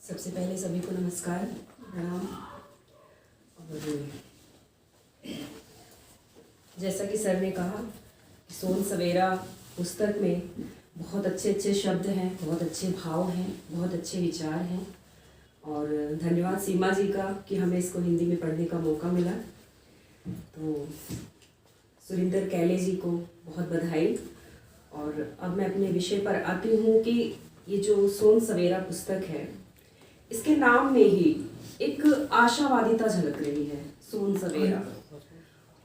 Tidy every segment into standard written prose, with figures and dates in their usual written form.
सबसे पहले सभी को नमस्कार, प्रणाम। और जैसा कि सर ने कहा, सोन सवेरा पुस्तक में बहुत अच्छे अच्छे शब्द हैं, बहुत अच्छे भाव हैं, बहुत अच्छे विचार हैं। और धन्यवाद सीमा जी का कि हमें इसको हिंदी में पढ़ने का मौका मिला। तो सुरिंदर कैले जी को बहुत बधाई। और अब मैं अपने विषय पर आती हूँ कि ये जो सोन सवेरा पुस्तक है, इसके नाम में ही एक आशावादिता झलक रही है, सोन सवेरा।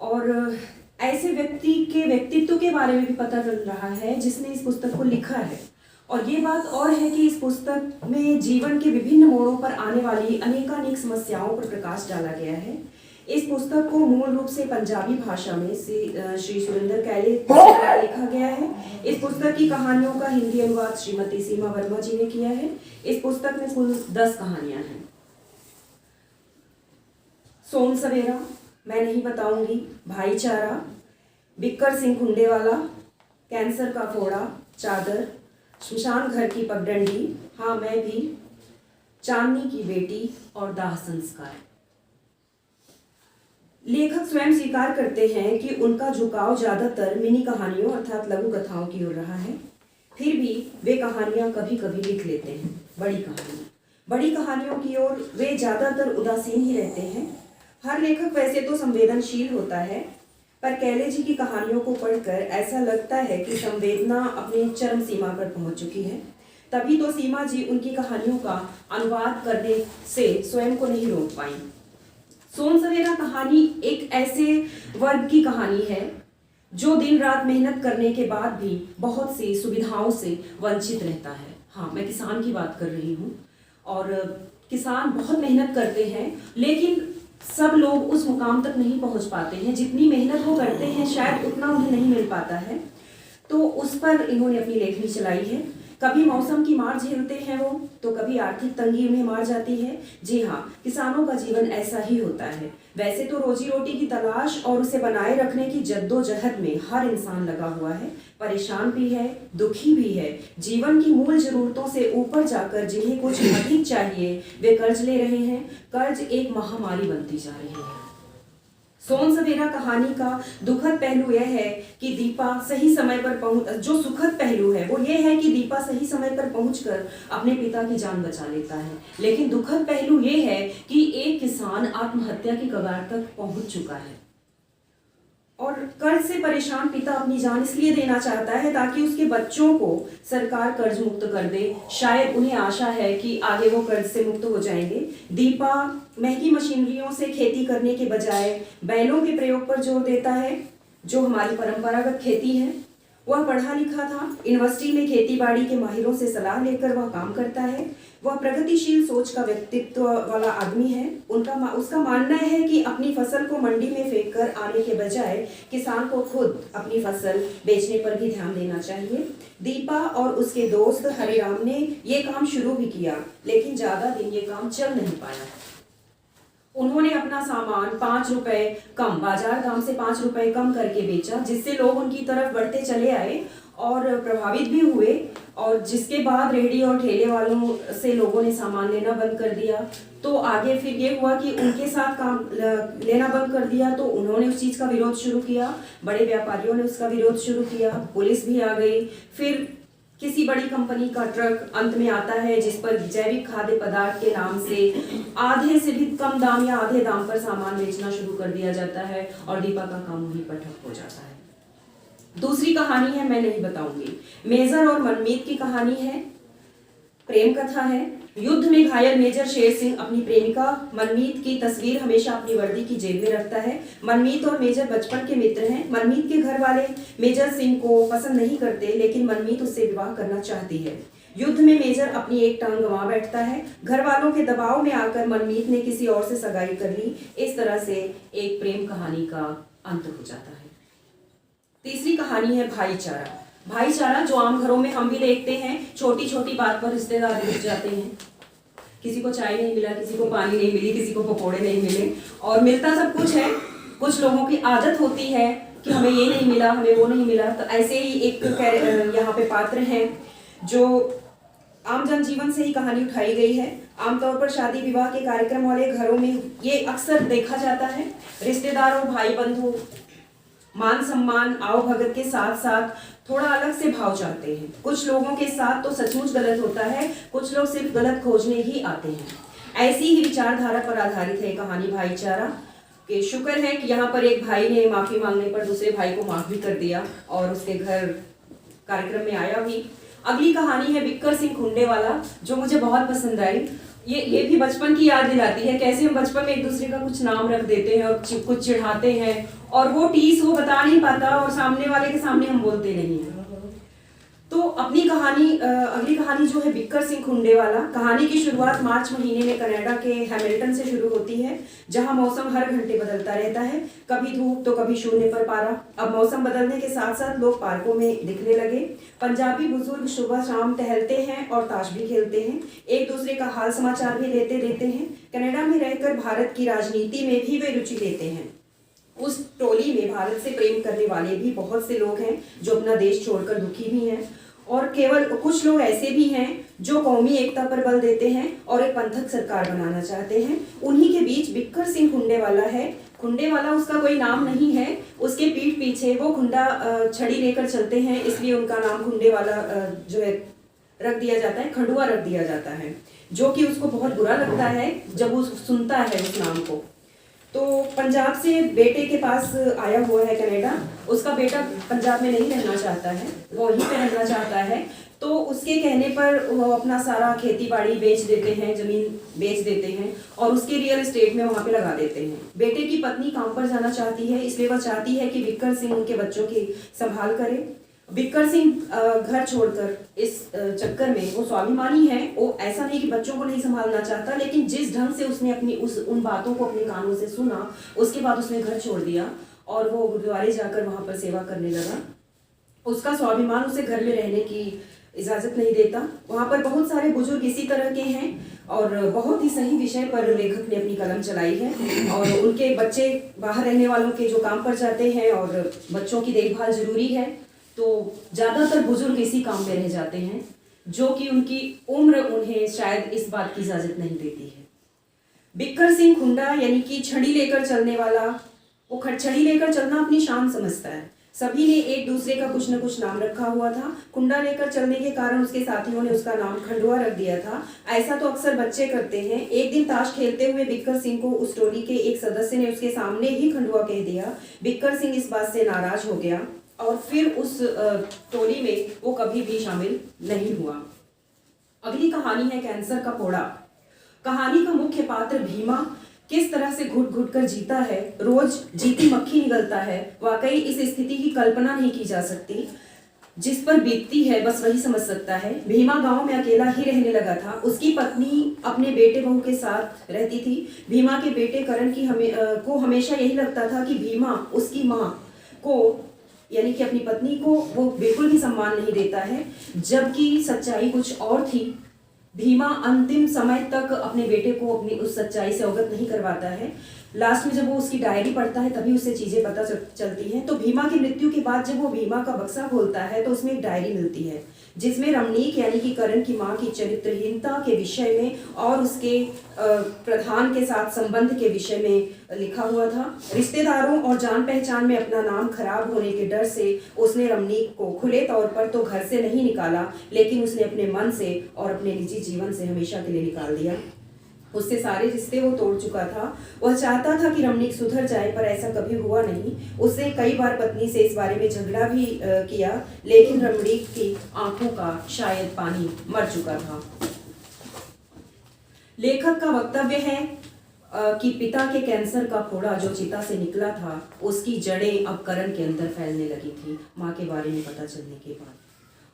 और ऐसे व्यक्ति के व्यक्तित्व के बारे में भी पता चल रहा है जिसने इस पुस्तक को लिखा है। और ये बात और है कि इस पुस्तक में जीवन के विभिन्न मोड़ों पर आने वाली अनेकानेक समस्याओं पर प्रकाश डाला गया है। इस पुस्तक को मूल रूप से पंजाबी भाषा में श्री सुरिंदर कैले द्वारा लिखा गया है। इस पुस्तक की कहानियों का हिंदी अनुवाद श्रीमती सीमा वर्मा जी ने किया है। इस पुस्तक में कुल 10 कहानियां हैं। सोन सवेरा, मैं नहीं बताऊंगी, भाईचारा, बिक्कर सिंह खुंडेवाला, कैंसर का फोड़ा, चादर, श्मशान घर की पगडंडी, हाँ मैं भी, चांदनी की बेटी और दाह संस्कार। लेखक स्वयं स्वीकार करते हैं कि उनका झुकाव ज्यादातर मिनी कहानियों अर्थात लघु कथाओं की ओर रहा है। फिर भी वे कहानियां कभी कभी लिख लेते हैं बड़ी कहानियों की ओर वे ज्यादातर उदासीन ही रहते हैं। हर लेखक वैसे तो संवेदनशील होता है, पर कैले जी की कहानियों को पढ़कर ऐसा लगता है कि संवेदना अपनी चरम सीमा पर पहुंच चुकी है। तभी तो सीमा जी उनकी कहानियों का अनुवाद करने से स्वयं को नहीं रोक पाई। सोन सवेरा कहानी एक ऐसे वर्ग की कहानी है जो दिन रात मेहनत करने के बाद भी बहुत सी सुविधाओं से वंचित रहता है। हाँ, मैं किसान की बात कर रही हूँ। और किसान बहुत मेहनत करते हैं, लेकिन सब लोग उस मुकाम तक नहीं पहुंच पाते हैं। जितनी मेहनत वो करते हैं शायद उतना उन्हें नहीं मिल पाता है। तो उस पर इन्होंने अपनी लेखनी चलाई है। कभी मौसम की मार झेलते हैं वो, तो कभी आर्थिक तंगी उन्हें मार जाती है। जी हाँ, किसानों का जीवन ऐसा ही होता है। वैसे तो रोजी रोटी की तलाश और उसे बनाए रखने की जद्दोजहद में हर इंसान लगा हुआ है, परेशान भी है, दुखी भी है। जीवन की मूल जरूरतों से ऊपर जाकर जिन्हें कुछ अधिक चाहिए वे कर्ज ले रहे हैं। कर्ज एक महामारी बनती जा रही है। सोन सवेरा कहानी का दुखद पहलू यह है कि दीपा सही समय पर जो सुखद पहलू है वो ये है कि दीपा सही समय पर पहुंचकर अपने पिता की जान बचा लेता है। लेकिन दुखद पहलू ये है कि एक किसान आत्महत्या की कगार तक पहुंच चुका है। और कर्ज से परेशान पिता अपनी जान इसलिए देना चाहता है ताकि उसके बच्चों को सरकार कर्ज मुक्त कर दे। शायद उन्हें आशा है कि आगे वो कर्ज से मुक्त हो जाएंगे। दीपा महंगी मशीनरियों से खेती करने के बजाय बैलों के प्रयोग पर जोर देता है, जो हमारी परंपरागत खेती है। वह पढ़ा लिखा था, यूनिवर्सिटी में खेती बाड़ी के माहिरों से सलाह लेकर वह काम करता है। वह प्रगतिशील सोच का व्यक्तित्व वाला आदमी है। उसका मानना है कि अपनी फसल को मंडी में फेंक कर आने के बजाय किसान को खुद अपनी फसल बेचने पर भी ध्यान देना चाहिए। दीपा और उसके दोस्त हरिराम ने ये काम शुरू भी किया, लेकिन ज्यादा दिन ये काम चल नहीं पाया। उन्होंने अपना सामान 5 रुपए कम, बाजार दाम से 5 रुपए कम करके बेचा, जिससे लोग उनकी तरफ बढ़ते चले आए और प्रभावित भी हुए। और जिसके बाद रेहड़ी और ठेले वालों से लोगों ने सामान लेना बंद कर दिया। तो आगे फिर ये हुआ कि उनके साथ काम लेना बंद कर दिया, तो उन्होंने उस चीज का विरोध शुरू किया। बड़े व्यापारियों ने उसका विरोध शुरू किया, पुलिस भी आ गई। फिर किसी बड़ी कंपनी का ट्रक अंत में आता है जिस पर जैविक खाद्य पदार्थ के नाम से आधे से भी कम दाम या आधे दाम पर सामान बेचना शुरू कर दिया जाता है और दीपा का काम वहीं पर ठप हो जाता है। दूसरी कहानी है मैं नहीं बताऊंगी। मेजर और मनमीत की कहानी है, प्रेम कथा है। युद्ध में घायल मेजर शेर सिंह अपनी प्रेमिका मनमीत की तस्वीर हमेशा अपनी वर्दी की जेब में रखता है। मनमीत और मेजर बचपन के मित्र हैं। मनमीत के घर वाले मेजर सिंह को पसंद नहीं करते, लेकिन मनमीत उससे विवाह करना चाहती है। युद्ध में मेजर अपनी एक टांग गंवा बैठता है। घर वालों के दबाव में आकर मनमीत ने किसी और से सगाई कर ली। इस तरह से एक प्रेम कहानी का अंत हो जाता है। तीसरी कहानी है भाईचारा। भाईचारा जो आम घरों में हम भी देखते हैं, छोटी छोटी बात पर रिश्तेदार रुक जाते हैं। किसी को चाय नहीं मिला, किसी को पानी नहीं मिली, किसी को पकोड़े नहीं मिले, और मिलता सब कुछ है। कुछ लोगों की आदत होती है कि हमें ये नहीं मिला, हमें वो नहीं मिला। तो ऐसे ही एक यहाँ पे पात्र हैं जो आम जनजीवन से ही कहानी उठाई गई है। आमतौर पर शादी विवाह के कार्यक्रम वाले घरों में ये अक्सर देखा जाता है। रिश्तेदारों, भाई बंधु मान सम्मान, आओ भगत के साथ साथ थोड़ा अलग से भाव चाहते हैं। कुछ लोगों के साथ तो सचमुच गलत होता है, कुछ लोग सिर्फ गलत खोजने ही आते हैं। ऐसी ही विचारधारा पर आधारित है कहानी भाईचारा के। शुक्र है कि यहाँ पर एक भाई ने माफी मांगने पर दूसरे भाई को माफ भी कर दिया और उसके घर कार्यक्रम में आया भी। अगली कहानी है बिक्कर सिंह खुंडेवाला, जो मुझे बहुत पसंद आई। ये भी बचपन की याद दिलाती है, कैसे हम बचपन में एक दूसरे का कुछ नाम रख देते हैं और कुछ चिढ़ाते हैं और वो टीस वो बता नहीं पाता और सामने वाले के सामने हम बोलते नहीं हैं। तो अपनी कहानी अगली कहानी जो है बिक्कर सिंह खुंडेवाला। कहानी की शुरुआत मार्च महीने में कनाडा के हैमिल्टन से शुरू होती है, जहां मौसम हर घंटे बदलता रहता है, कभी धूप तो कभी शून्य पर पारा। अब मौसम बदलने के साथ साथ लोग पार्कों में दिखने लगे। पंजाबी बुजुर्ग सुबह शाम टहलते हैं और ताश भी खेलते हैं, एक दूसरे का हाल समाचार भी लेते देते हैं। कनाडा में रहकर भारत की राजनीति में भी वे रुचि लेते हैं। उस टोली में भारत से प्रेम करने वाले भी बहुत से लोग हैं जो अपना देश छोड़कर दुखी भी हैं, और केवल कुछ लोग ऐसे भी हैं जो कौमी एकता पर बल देते हैं और एक पंथक सरकार बनाना चाहते हैं। उन्हीं के बीच बिक्कर सिंह खुंडेवाला है। खुंडेवाला उसका कोई नाम नहीं है, उसके पीठ पीछे वो खुंडा छड़ी लेकर चलते हैं, इसलिए उनका नाम खुंडेवाला जो है रख दिया जाता है, खंडुआ रख दिया जाता है, जो कि उसको बहुत बुरा लगता है जब वो सुनता है उस नाम को। तो पंजाब से बेटे के पास आया हुआ है कनाडा। उसका बेटा पंजाब में नहीं रहना चाहता है, वो वहीं पे रहना चाहता है। तो उसके कहने पर वो अपना सारा खेती बाड़ी बेच देते हैं, जमीन बेच देते हैं और उसके रियल एस्टेट में वहाँ पे लगा देते हैं। बेटे की पत्नी काम पर जाना चाहती है, इसलिए वह चाहती है कि बिक्कर सिंह उनके बच्चों की संभाल करे। बिक्कर सिंह घर छोड़कर इस चक्कर में वो स्वाभिमानी है, वो ऐसा नहीं कि बच्चों को नहीं संभालना चाहता, लेकिन जिस ढंग से उसने अपनी उन बातों को अपने कानों से सुना, उसके बाद उसने घर छोड़ दिया और वो गुरुद्वारे जाकर वहां पर सेवा करने लगा। उसका स्वाभिमान उसे घर में रहने की इजाजत नहीं देता। वहां पर बहुत सारे बुजुर्ग इसी तरह के हैं और बहुत ही सही विषय पर लेखक ने अपनी कलम चलाई है। और उनके बच्चे बाहर रहने वालों के जो काम पर जाते हैं और बच्चों की देखभाल जरूरी है, तो ज्यादातर बुजुर्ग इसी काम में रह जाते हैं, जो कि उनकी उम्र उन्हें शायद इस बात की इजाजत नहीं देती है। बिक्कर सिंह खुंडा यानी कि छड़ी लेकर चलने वाला, वो छड़ी लेकर चलना अपनी शान समझता है। सभी ने एक दूसरे का कुछ न कुछ नाम रखा हुआ था। खुंडा लेकर चलने के कारण उसके साथियों ने उसका नाम खंडुआ रख दिया था। ऐसा तो अक्सर बच्चे करते हैं। एक दिन ताश खेलते हुए बिक्कर सिंह को उस टोली के एक सदस्य ने उसके सामने ही खंडुआ कह दिया। बिक्कर सिंह इस बात से नाराज हो गया और फिर उस टोली में वो कभी भी शामिल नहीं हुआ। अगली कहानी है कैंसर का फोड़ा। कहानी का मुख्य पात्र भीमा किस तरह से घुट घुट कर जीता है, रोज जीती मक्खी निगलता है। वाकई इस स्थिति की कल्पना नहीं की जा सकती। जिस पर बीतती है बस वही समझ सकता है। भीमा गांव में अकेला ही रहने लगा था। उसकी पत्नी अपने बेटे बहू के साथ रहती थी। भीमा के बेटे करण को हमेशा यही लगता था कि भीमा उसकी माँ को यानी कि अपनी पत्नी को वो बिल्कुल भी सम्मान नहीं देता है, जबकि सच्चाई कुछ और थी। भीमा अंतिम समय तक अपने बेटे को अपनी उस सच्चाई से अवगत नहीं करवाता है। लास्ट में जब वो उसकी डायरी पढ़ता है तभी उससे चीजें पता चलती हैं। तो भीमा की मृत्यु के बाद जब वो भीमा का बक्सा खोलता है तो उसमें एक डायरी मिलती है, जिसमें रमणीक यानी कि करण की माँ की चरित्रहीनता के विषय में और उसके प्रधान के साथ संबंध के विषय में लिखा हुआ था। रिश्तेदारों और जान पहचान में अपना नाम खराब होने के डर से उसने रमणीक को खुले तौर पर तो घर से नहीं निकाला, लेकिन उसने अपने मन से और अपने निजी जीवन से हमेशा के लिए निकाल दिया। उससे सारे रिश्ते वो तोड़ चुका था। वह चाहता था कि रमणीक सुधर जाए, पर ऐसा कभी हुआ नहीं। उसने कई बार पत्नी से इस बारे में झगड़ा भी किया, लेकिन रमणीक की आंखों का शायद पानी मर चुका था। लेखक का वक्तव्य है कि पिता के कैंसर का फोड़ा जो चिता से निकला था, उसकी जड़ें अब करण के अंदर फैलने लगी थी माँ के बारे में पता चलने के बाद।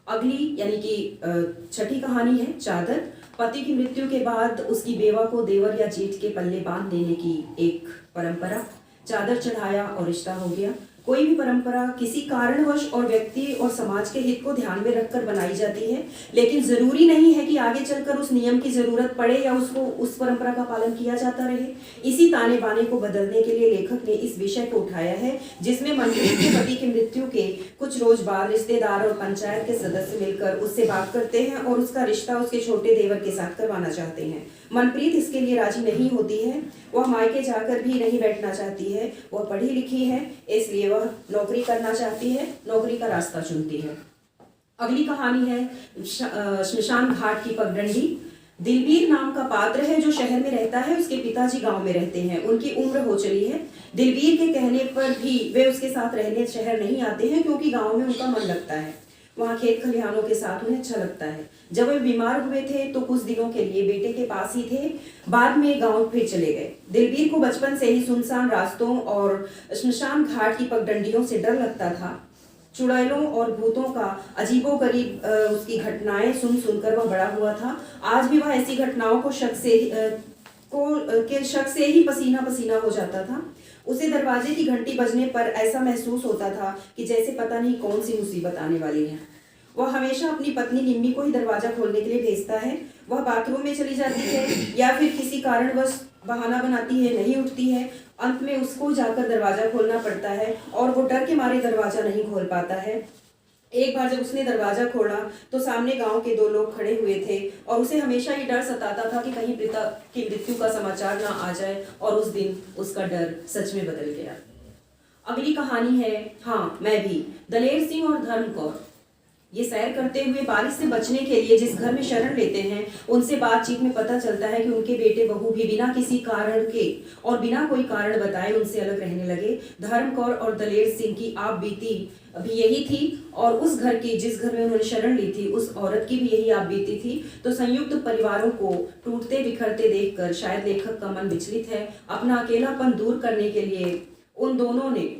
अगली यानी कि छठी कहानी है चादर। पति की मृत्यु के बाद उसकी बेवा को देवर या जेठ के पल्ले बांध देने की एक परंपरा। चादर चढ़ाया और रिश्ता हो गया। कोई भी परंपरा किसी कारणवश और व्यक्ति और समाज के हित को ध्यान में रखकर बनाई जाती है, लेकिन जरूरी नहीं है कि आगे चलकर उस नियम की जरूरत पड़े या उसको उस परंपरा का पालन किया जाता रहे। इसी ताने बाने को बदलने के लिए लेखक ने इस विषय को उठाया है, जिसमें मनप्रीत के पति की मृत्यु के कुछ रोज बाद रिश्तेदार और पंचायत के सदस्य मिलकर उससे बात करते हैं और उसका रिश्ता उसके छोटे देवर के साथ करवाना चाहते हैं। मनप्रीत इसके लिए राजी नहीं होती है। वह मायके जाकर भी नहीं बैठना चाहती है। वह पढ़ी लिखी है, इसलिए वह नौकरी करना चाहती है, नौकरी का रास्ता चुनती है। अगली कहानी है श्मशान घाट की पगडंडी। दिलवीर नाम का पात्र है जो शहर में रहता है। उसके पिताजी गांव में रहते हैं। उनकी उम्र हो चली है। दिलवीर के कहने पर भी वे उसके साथ रहने शहर नहीं आते हैं, क्योंकि गांव में उनका मन लगता है। वहाँ खेत खलिहानों के साथ उन्हें अच्छा लगता है। जब वे बीमार हुए थे तो कुछ दिनों के लिए बेटे के पास ही थे, बाद में गांव फिर चले गए। दिलवीर को बचपन से ही सुनसान रास्तों और श्मशान घाट की पगडंडियों से डर लगता था। चुड़ैलों और भूतों का अजीबोगरीब उसकी घटनाएं सुनकर वह बड़ा हुआ था। आज भी वह ऐसी घटनाओं को शक से ही पसीना पसीना हो जाता था। उसे दरवाजे की घंटी बजने पर ऐसा महसूस होता था कि जैसे पता नहीं कौन सी मुसीबत आने वाली है। वह हमेशा अपनी पत्नी निम्मी को ही दरवाजा खोलने के लिए भेजता है। वह बाथरूम में चली जाती है या फिर किसी कारणवश बहाना बनाती है, नहीं उठती है। अंत में उसको जाकर दरवाजा खोलना पड़ता है और वो डर के मारे दरवाजा नहीं खोल पाता है। एक बार जब उसने दरवाजा खोला तो सामने गांव के 2 लोग खड़े हुए थे और उसे हमेशा ये डर सताता था कि कहीं पिता की मृत्यु का समाचार ना आ जाए, और उस दिन उसका डर सच में बदल गया। अगली कहानी है हाँ मैं भी, दलेर सिंह और धर्म कौर। ये सैर करते हुए बारिश से बचने के लिए जिस घर में शरण लेते हैं, उनसे बातचीत में पता चलता है कि उनके बेटे बहू भी बिना किसी कारण के और बिना कोई कारण बताए उनसे अलग रहने लगे। धर्म कौर और दलेर सिंह की आप बीती भी यही थी, और उस घर की जिस घर में उन्होंने शरण ली थी उस औरत की भी यही आप बीती थी। तो संयुक्त परिवारों को टूटते बिखरते देखकर शायद लेखक का मन विचलित है। अपना अकेलापन दूर करने के लिए उन दोनों ने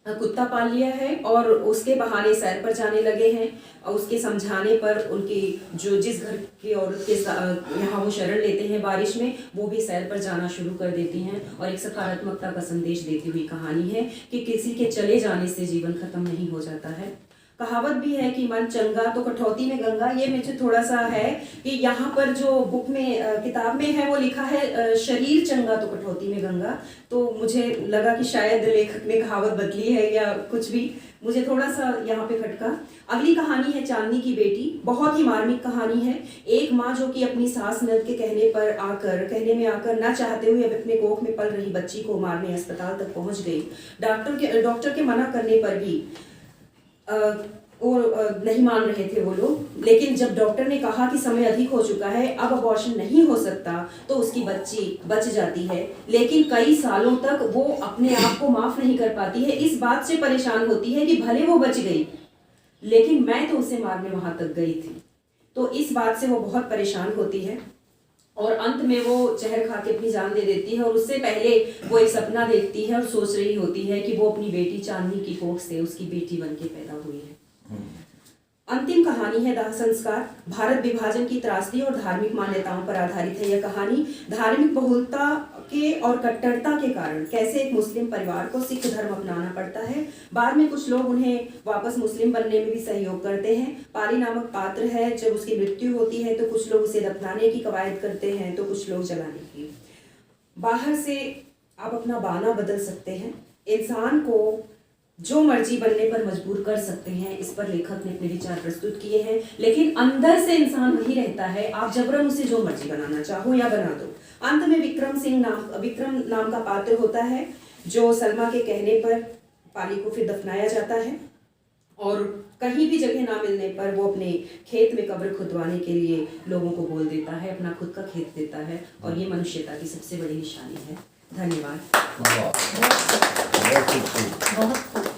कुत्ता पाल लिया है और उसके बहाने सैर पर जाने लगे हैं, और उसके समझाने पर उनकी जो जिस घर की औरत के यहाँ वो शरण लेते हैं बारिश में, वो भी सैर पर जाना शुरू कर देती हैं। और एक सकारात्मकता का संदेश देती हुई कहानी है कि किसी के चले जाने से जीवन खत्म नहीं हो जाता है। कहावत भी है कि मन चंगा तो कठौती में गंगा। ये मुझे थोड़ा सा है कि यहाँ पर जो बुक में किताब में है वो लिखा है शरीर चंगा तो कठौती में गंगा, तो मुझे लगा कि शायद लेखक ने कहावत बदली है या कुछ भी, मुझे थोड़ा सा यहाँ पे खटका। अगली कहानी है चांदनी की बेटी। बहुत ही मार्मिक कहानी है। एक माँ जो कि अपनी सास ननद के कहने में आकर ना चाहते हुए अपने कोख में पल रही बच्ची को मारने अस्पताल तक पहुंच गई। डॉक्टर के मना करने पर भी नहीं मान रहे थे वो लोग, लेकिन जब डॉक्टर ने कहा कि समय अधिक हो चुका है, अब अबॉर्शन नहीं हो सकता, तो उसकी बच्ची बच जाती है। लेकिन कई सालों तक वो अपने आप को माफ नहीं कर पाती है। इस बात से परेशान होती है कि भले वो बच गई, लेकिन मैं तो उसे मारने वहां तक गई थी। तो इस बात से वो बहुत परेशान होती है और अंत में वो जहर खा के अपनी जान दे देती है। और उससे पहले वो एक सपना देखती है और सोच रही होती है कि वो अपनी बेटी चांदनी की कोख से उसकी बेटी बन के पैदा हुई है। अंतिम कहानी है दाह संस्कार। भारत विभाजन की त्रासदी और धार्मिक मान्यताओं पर आधारित है यह कहानी। धार्मिक बहुलता के और कट्टरता के कारण कैसे एक मुस्लिम परिवार को सिख धर्म अपनाना पड़ता है। बाद में कुछ लोग उन्हें वापस मुस्लिम बनने में भी सहयोग करते हैं। पाली नामक पात्र है, जब उसकी मृत्यु होती है तो कुछ लोग उसे दफनाने की कवायद करते हैं तो कुछ लोग जलाने की। बाहर से आप अपना बाना बदल सकते हैं, इंसान को जो मर्जी बनने पर मजबूर कर सकते हैं। इस पर लेखक ने अपने विचार प्रस्तुत किए हैं, लेकिन अंदर से इंसान वही रहता है। आप जबरन उसे जो मर्जी बनाना चाहो या बना दो। अंत में विक्रम नाम का पात्र होता है, जो सलमा के कहने पर पाली को फिर दफनाया जाता है और कहीं भी जगह ना मिलने पर वो अपने खेत में कब्र खुदवाने के लिए लोगों को बोल देता है, अपना खुद का खेत देता है। और ये मनुष्यता की सबसे बड़ी निशानी है। धन्यवाद। बहुत